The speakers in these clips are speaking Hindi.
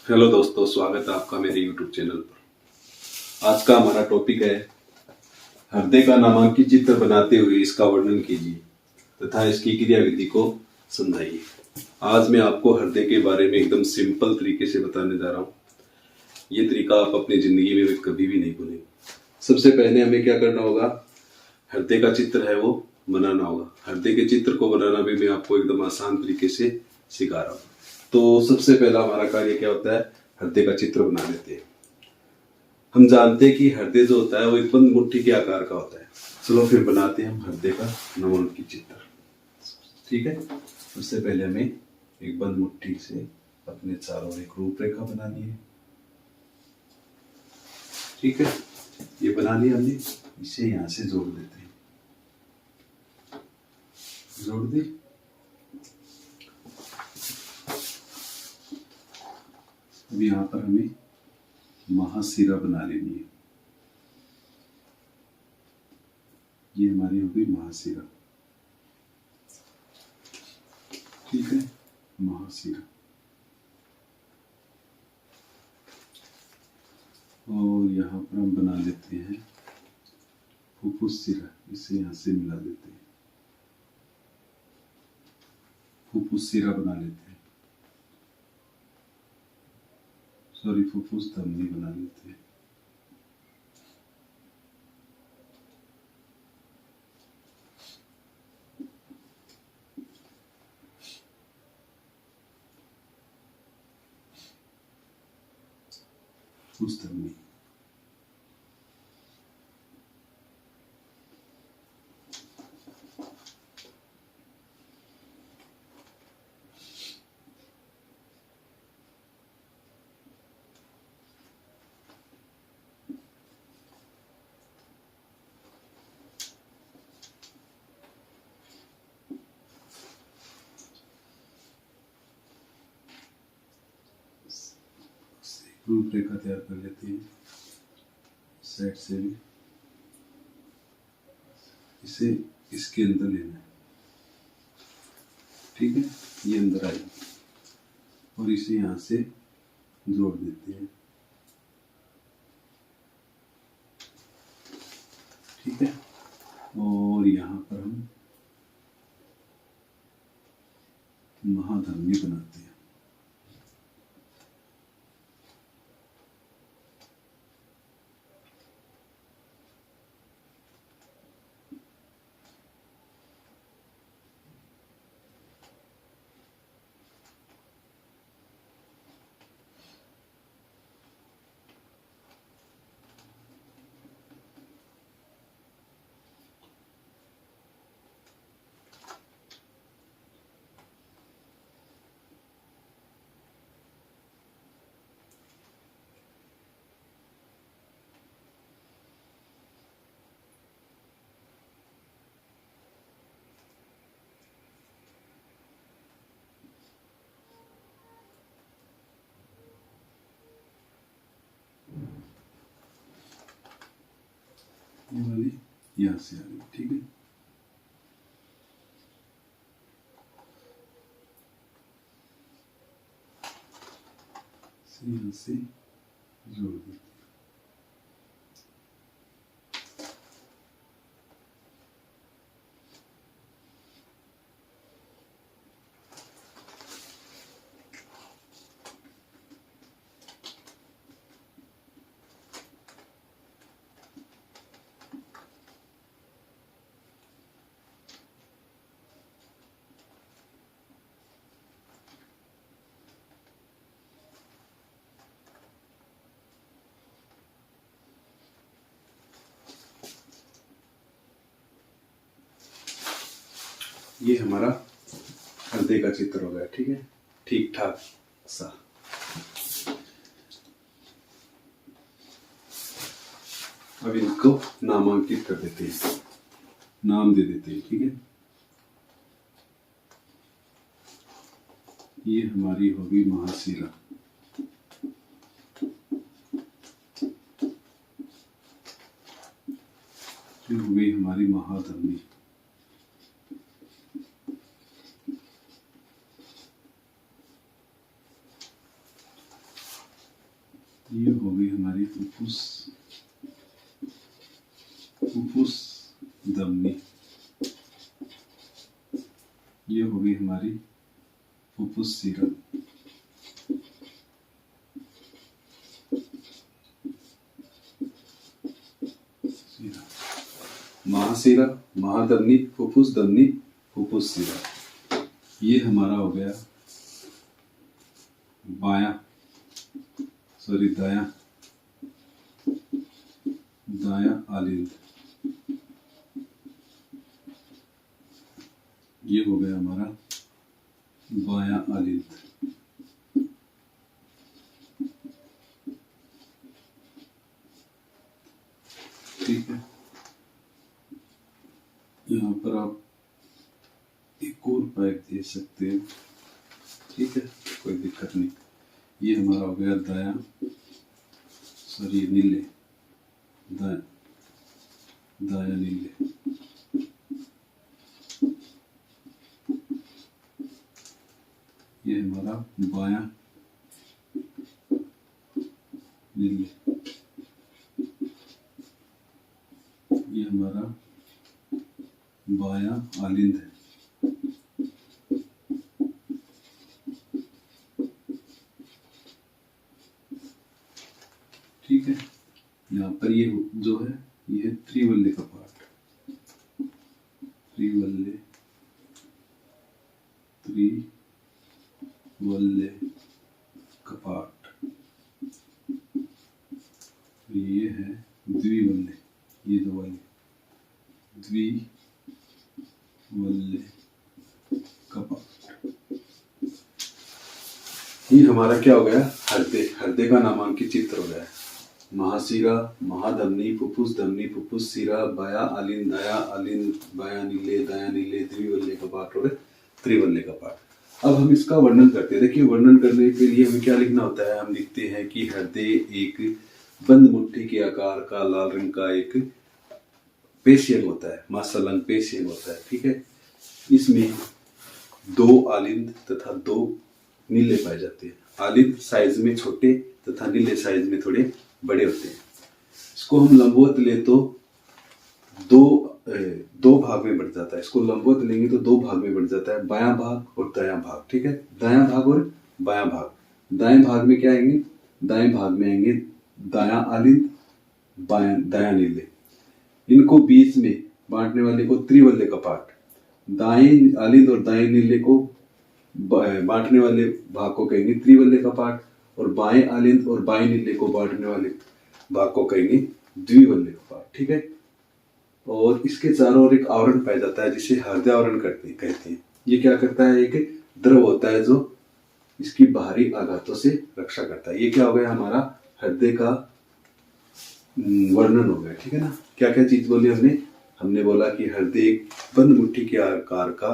हेलो दोस्तों, स्वागत है आपका मेरे YouTube चैनल पर। आज का हमारा टॉपिक है हृदय का नामांकित चित्र बनाते हुए इसका वर्णन कीजिए तथा इसकी क्रिया विधि को समझाइए। आज मैं आपको हृदय के बारे में एकदम सिंपल तरीके से बताने जा रहा हूँ। ये तरीका आप अपनी जिंदगी में कभी भी नहीं भूलेंगे। सबसे पहले हमें क्या करना होगा, हृदय का चित्र है वो बनाना होगा। हृदय के चित्र को बनाना भी मैं आपको एकदम आसान तरीके से सिखा रहा हूँ। तो सबसे पहला हमारा कार्य क्या होता है, हृदय का चित्र बना लेते हैं। हम जानते हैं कि हृदय जो होता है वो एक बंद मुट्ठी के आकार का होता है। चलो फिर बनाते हैं हम हृदय का नामांकित चित्र। ठीक है, सबसे पहले हमें एक बंद मुट्ठी से अपने चारों एक रूपरेखा बनानी है। ठीक है, ये बना लिया हमने। इसे यहां से जोड़ देते हैं। जोड़ दी। अब यहाँ पर हमें महाशिरा बना लेनी है। ये हमारी हो गई महाशिरा। ठीक है, महाशिरा। और यहाँ पर हम बना लेते हैं फुफ्फुस शिरा। इसे यहाँ से मिला देते हैं। फुफ्फुस शिरा बना लेते हैं। सॉरी, फुफ्फुस धमनी बना लेते हैं। फुफ्फुस धमनी। रूपरेखा तैयार कर लेते हैं। साइड से भी इसे इसके अंदर लेना है। ठीक है, ये अंदर आएगी और इसे यहाँ से जोड़ देते हैं। ठीक है, और यहाँ पर हम महाधमनी बनाते हैं। ये वाली यहाँ से आ गई। ठीक है, यहाँ से जोड़ देते हैं। ये हमारा हृदय का चित्र हो गया। ठीक है, ठीक ठाक सा। अब इनको नामांकित कर देते हैं, नाम दे देते हैं। ठीक है, ये हमारी होगी महाशिरा। फिर हो गई हमारी महाधमनी। फुफ्फुस, फुफ्फुस धमनी, ये होगी हमारी फुफ्फुस सिरा। महासिरा, महाधमनी, फुफ्फुस धमनी, फुफ्फुस सिरा, ये हमारा हो गया दायां आलिंद, ये हो गया हमारा बायां आलिंद। ठीक है, यहाँ पर आप एक और पाइप दे सकते हैं। ठीक है, कोई दिक्कत नहीं। ये हमारा हो गया नीले, दायां नीले। ये हमारा बायां नीले, ये हमारा बायां आलिंद है। ठीक है, यहाँ पर ये जो है ये है त्रिवल्ले का पार्ट, त्रिवल्ले कपाट। ये है द्विवल्ले, ये दो वाले द्विवल्ले कपाट। ये हमारा क्या हो गया, हृदय का नामांकित चित्र हो गया। महाशिरा, महाधमनी, फुफ्फुस धमनी, फुफ्फुस सिरा, बायां आलिंद, दायां आलिंद, बायां नीले, दायां नीले, द्विवल्ले कपाट और त्रिवल्ले कपाट। अब हम इसका वर्णन करते हैं। देखिए, वर्णन करने के लिए हमें क्या लिखना होता है, हम लिखते हैं कि हृदय एक बंद मुट्ठी के आकार का लाल रंग का एक पेशी अंग होता है, मासल अंग पेशी अंग होता है। ठीक है, इसमें दो आलिंद तथा दो नीले पाए जाते हैं। आलिंद साइज में छोटे तथा नीले साइज में थोड़े बड़े होते हैं। इसको हम लंबवत ले तो दो भाग में बढ़ जाता है। इसको लंबवत लेंगे तो दो भाग में बढ़ जाता है, बायां भाग और दायां भाग। ठीक है, दायां भाग और बायां भाग। दाएं भाग में क्या आएंगे, दाएं भाग में आएंगे दायां आलिंद, दायां नीले। इनको बीच में बांटने वाले को त्रिवल्ले कपाट, दाएं आलिंद और दाएं नीले को बांटने वाले भाग को कहेंगे त्रिवल्ले कपाट, और बाएं आलिंद और बाएं नीले को बांटने वाले भाग को कहेंगे द्विवल्ले कपाट। ठीक है, और इसके चारों ओर एक आवरण पाया जाता है जिसे हृदय आवरण कहते हैं। ये क्या करता है, एक द्रव होता है जो इसकी बाहरी आघातों से रक्षा करता है। ये क्या हो गया, हमारा हृदय का वर्णन हो गया। ठीक है ना, क्या क्या चीज बोली हमने बोला कि हृदय एक बंद मुट्ठी के आकार का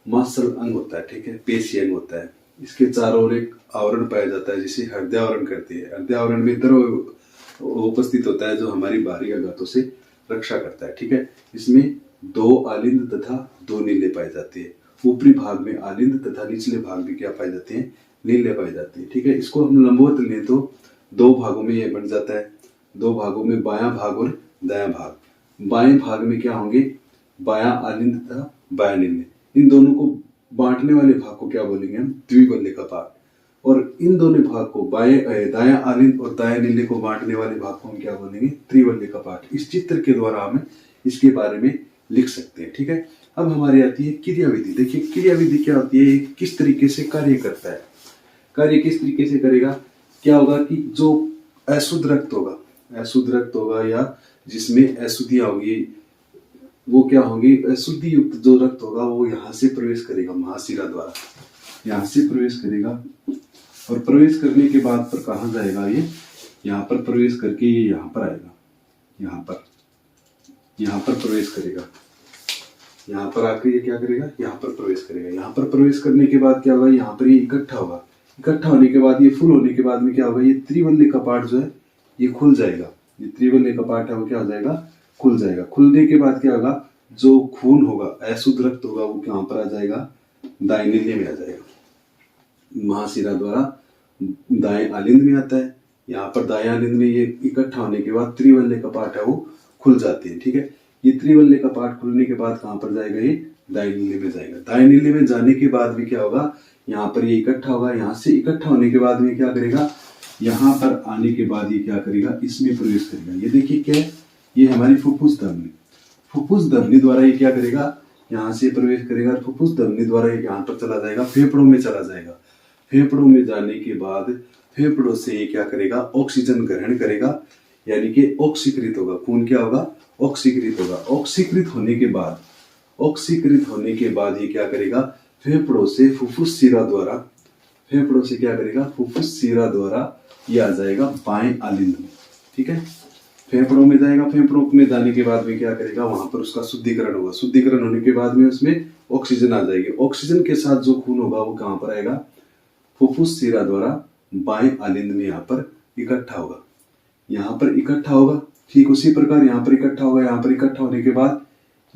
मासल अंग होता है। ठीक है, पेशी अंग होता है। इसके चारों ओर एक आवरण पाया जाता है जिसे हृदय आवरण कहते हैं। हृदय आवरण में द्रव उपस्थित होता है जो हमारी बाहरी आघातों से रक्षा करता है। ठीक है, इसमें दो आलिंद तथा दो नीले पाए जाते हैं। ऊपरी भाग में आलिंद तथा निचले भाग में क्या पाए जाते हैं, नीले पाए जाते हैं। ठीक है, इसको हम लंबवत लें तो दो भागों में यह बन जाता है, दो भागों में बायां भाग और दायां भाग। बाएं भाग में क्या होंगे, बायां आलिंद तथा बायां नीले। इन दोनों को बांटने वाले भाग को क्या बोलेंगे हम, द्विवल्ले कपाट। और इन दोनों भाग को दायां आलिंद और दायां नीले को बांटने वाले भाग को हम क्या बोलेंगे, त्रिवल्ले कपाट। इस चित्र के द्वारा हम इसके बारे में लिख सकते हैं। ठीक है, अब हमारी आती है क्रिया विधि। देखिए, क्रिया विधि क्या होती है, किस तरीके से कार्य करता है। कार्य किस तरीके से करेगा, क्या होगा कि जो अशुद्ध रक्त होगा या जिसमें अशुद्धियां होगी, वो क्या होंगी, अशुद्धि युक्त जो रक्त होगा वो यहाँ से प्रवेश करेगा, महाशिरा द्वारा यहाँ से प्रवेश करेगा। और प्रवेश करने के बाद पर कहाँ जाएगा, ये यहाँ पर प्रवेश करके ये यहाँ पर आएगा, यहाँ पर प्रवेश करेगा। यहाँ पर आकर ये क्या करेगा, यहाँ पर प्रवेश करेगा। यहाँ पर प्रवेश करने के बाद क्या होगा, यहाँ पर ये इकट्ठा होगा। इकट्ठा होने के बाद, ये फुल होने के बाद में क्या होगा, ये त्रिवल्ले कपाट जो है ये खुल जाएगा। ये त्रिवल्ले कपाट है वो क्या हो जाएगा, खुल जाएगा। खुलने के बाद क्या होगा, जो खून होगा, अशुद्ध रक्त होगा, वो कहाँ पर आ जाएगा, दाएं नीले में आ जाएगा। महाशिरा द्वारा दाएं आलिंद में आता है, यहाँ पर दाएं आलिंद में ये इकट्ठा होने के बाद त्रिवल्य कपाट है वो खुल जाते हैं। ठीक है, ये त्रिवल्य कपाट खुलने के बाद कहाँ पर जाएगा, ये दाएं नीले में जाएगा। दाएं नीले में जाने के बाद भी क्या होगा, यहाँ पर ये इकट्ठा होगा। यहाँ से इकट्ठा होने के बाद में क्या करेगा, यहाँ पर आने के बाद ये क्या करेगा, इसमें प्रवेश करेगा। ये देखिए क्या है, ये हमारी फुफ्फुस धमनी, फुफ्फुस धमनी द्वारा ये क्या करेगा, यहाँ से प्रवेश करेगा। फुफ्फुस धमनी द्वारा ये यहाँ पर चला जाएगा, फेफड़ों में चला जाएगा। फेफड़ों में जाने के बाद फेफड़ों से ये क्या करेगा, ऑक्सीजन ग्रहण करेगा, यानी कि ऑक्सीकृत होगा। खून क्या होगा, ऑक्सीकृत होगा। ऑक्सीकृत होने के बाद, ऑक्सीकृत होने के बाद ये क्या करेगा, फेफड़ों से फुफ्फुस शिरा द्वारा, फेफड़ों से क्या करेगा, फुफ्फुस शिरा द्वारा ये आ जाएगा बाएं आलिंद में। ठीक है, फेफड़ों में जाएगा। फेफड़ों में जाने के बाद में क्या करेगा, वहां पर उसका शुद्धिकरण होगा। शुद्धिकरण होने के बाद में उसमें ऑक्सीजन आ जाएगी। ऑक्सीजन के साथ जो खून होगा वो कहां पर आएगा, फुफ्फुस शिरा द्वारा बाएं आलिंद में यहाँ पर इकट्ठा होगा। यहाँ पर इकट्ठा होगा, ठीक उसी प्रकार यहाँ पर इकट्ठा होगा। यहाँ पर इकट्ठा होने के बाद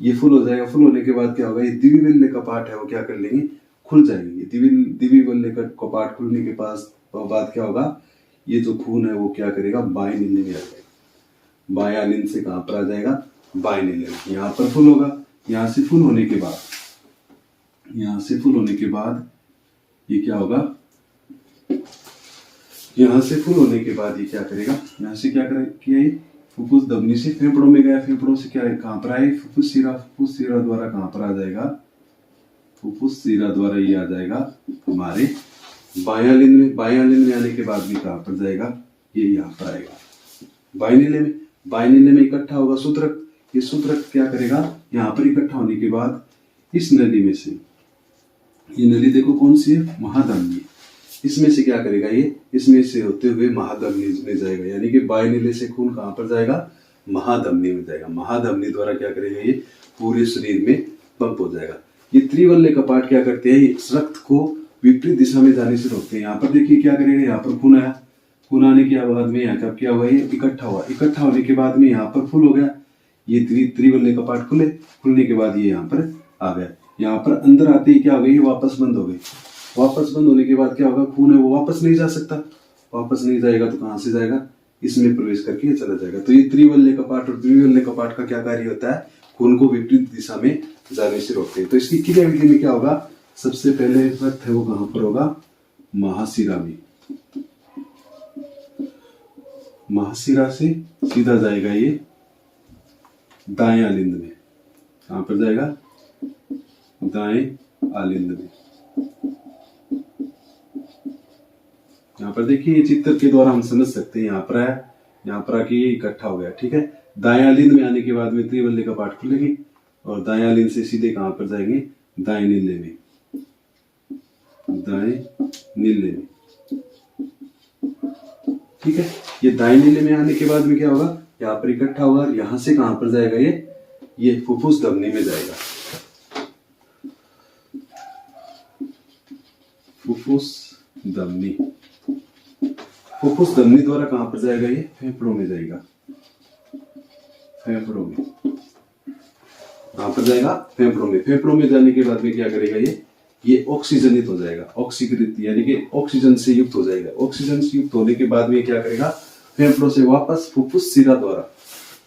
ये फुल हो जाएगा। फुल होने के बाद क्या होगा, ये द्विविल्य कपाट है वो क्या कर लेंगे, खुल जाएंगे। ये द्विविल्य कपाट खुलने के बाद क्या होगा, ये जो खून है वो क्या करेगा, बाएं नीले में आ जाएगा। बाएं आलिंद से कहां पर आ जाएगा, बाएं नीले में। यहाँ पर फुल होगा। यहाँ से फुल होने के बाद, यहाँ से फुल होने के बाद ये क्या होगा, यहाँ से फुल होने के बाद ये क्या करेगा, यहाँ से क्या किया, ये फुफ्फुस धमनी से फेफड़ों में गया। फेफड़ों से क्या कहां पर आए, फुफ्फुस शिरा। फुफ्फुस शिरा द्वारा कहां पर आ जाएगा, फुफ्फुस शिरा द्वारा ये आ जाएगा हमारे बाएं आलिंद में। बाएं आलिंद में आने के बाद भी कहां पर जाएगा, ये यहाँ पर आएगा बाएं नीले में। बाएं नीले में इकट्ठा होगा सूत्रक। ये सूत्रक क्या करेगा, यहाँ पर इकट्ठा होने के बाद इस नली में से, ये नली देखो कौन सी है, महाधमनी। इसमें से क्या करेगा, ये इसमें से होते हुए महाधमनी में जाएगा। यानी कि बाएं नीले से खून कहां पर जाएगा, महाधमनी में जाएगा। महाधमनी द्वारा क्या करेगा, ये पूरे शरीर में पंप हो जाएगा। ये त्रिवल्य कपाट क्या करते हैं, इस रक्त को विपरीत दिशा में जाने से रोकते हैं। यहाँ पर देखिए क्या करेगा, यहाँ पर खून आया। खून आने के बाद में यहाँ क्या हुआ, ये इकट्ठा हुआ। इकट्ठा होने के बाद में यहाँ पर फुल हो गया। ये त्रिवल्य कपाट खुले। खुलने के बाद ये यहाँ पर आ गया। यहाँ पर अंदर आते ही क्या हो गई, वापस बंद हो गई। वापस बंद होने के बाद क्या होगा, खून है वो वापस नहीं जा सकता। वापस नहीं जाएगा तो कहां से जाएगा, इसमें प्रवेश करके चला जाएगा। तो ये त्रिवल्य कपाट और द्विवल्य कपाट का क्या कार्य होता है, खून को विपरीत दिशा में जाने से रोकते हैं। तो इसकी क्रिया विधि में क्या होगा, सबसे पहले रक्त है वो कहां पर होगा, महाशिरा में। महाशिरा से सीधा जाएगा ये दाएं आलिंद में। कहां पर जाएगा, दाएं आलिंद में। यहाँ पर देखिए ये चित्र के द्वारा हम समझ सकते हैं। यहाँ पर आया, यहाँ पर आके ये इकट्ठा हो गया। ठीक है, दाएं आलिंद में आने के बाद में त्रिवल्य कपाट खुलेंगे और दाएं आलिंद से सीधे कहां पर जाएंगे, दाएं नीले में। दाएं नीले में, ठीक है। ये दाएं नीले में आने के बाद में क्या होगा, यहाँ पर इकट्ठा होगा और यहाँ से कहां पर जाएगा, ये फुफ्फुस धमनी में जाएगा। फुफ्फुस धमनी, फुफ्फुस धमनी द्वारा कहां पर जाएगा, ये फेफड़ों में जाएगा। फेफड़ों में कहां पर जाएगा, फेफड़ों में। फेफड़ों में जाने के बाद में क्या करेगा, ये ऑक्सीजनित हो जाएगा, ऑक्सीकृत यानी कि ऑक्सीजन से युक्त हो जाएगा। ऑक्सीजन से युक्त होने के बाद में क्या करेगा, फेफड़ों से वापस फुफ्फुस शिरा द्वारा,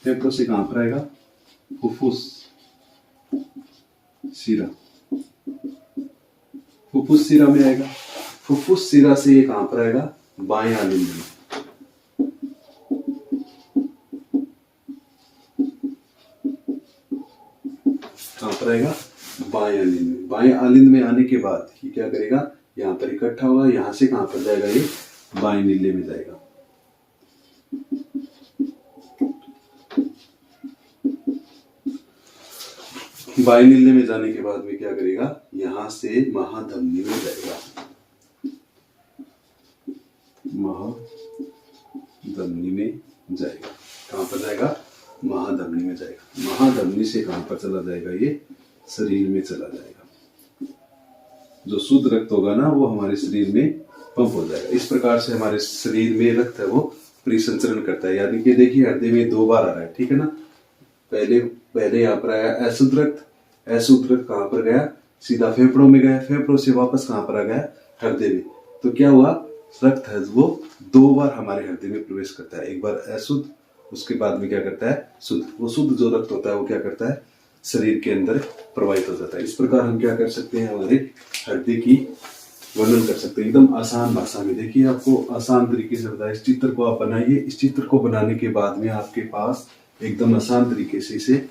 फेफड़ों से कहां पर आएगा, फुफ्फुस शिरा, फुफ्फुस शिरा में आएगा। फुफ्फुस शिरा से ये कहां पर आएगा, बाएं आलिंद में। कहां पर आएगा, बाएं आलिंद में। बाएं आलिंद में आने के बाद ये क्या करेगा, यहाँ पर इकट्ठा होगा। यहाँ से कहां पर जाएगा, ये बाएं नीले में जाएगा। बाएं नीले में जाने के बाद में क्या करेगा, यहां से महाधमनी में जाएगा। महाधमनी में जाएगा। कहां पर जाएगा, महाधमनी में जाएगा। महाधमनी से कहां पर चला जाएगा, ये शरीर में चला जाएगा। जो शुद्ध रक्त होगा ना वो हमारे शरीर में पंप हो जाएगा। इस प्रकार से हमारे शरीर में रक्त है वो परिसंचरण करता है। यानी कि देखिए हृदय में 2 बार आ रहा है, ठीक है ना। पहले यहाँ पर आया अशुद्ध रक्त। अशुद्ध रक्त कहां पर गया, सीधा फेफड़ों में गया। फेफड़ों से वापस कहां पर आ गया, हृदय में। तो क्या हुआ, रक्त है वो 2 बार हमारे हृदय में प्रवेश करता है। एक बार अशुद्ध, उसके बाद में क्या करता है शुद्ध। वो शुद्ध जो रक्त होता है वो क्या करता है शरीर के अंदर प्रवाहित हो जाता है। इस प्रकार हम क्या कर सकते हैं, हमारे हृदय की वर्णन कर सकते हैं एकदम आसान भाषा में। देखिए आपको आसान तरीके से बताया, इस चित्र को आप बनाइए। इस चित्र को बनाने के बाद में आपके पास एकदम आसान तरीके से इसे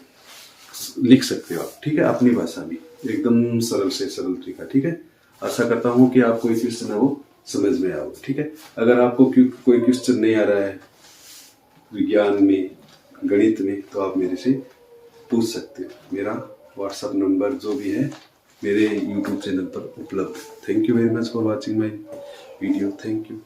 लिख सकते हो आप, ठीक है, अपनी भाषा में एकदम सरल से सरल तरीका, ठीक है। आशा करता हूँ कि आपको ये क्वेश्चन है वो समझ में आओगे, ठीक है। अगर आपको कोई क्वेश्चन नहीं आ रहा है विज्ञान में, गणित में, तो आप मेरे से पूछ सकते हो। मेरा व्हाट्सएप नंबर जो भी है मेरे यूट्यूब चैनल पर उपलब्ध है। Thank you very much for watching my video. Thank you.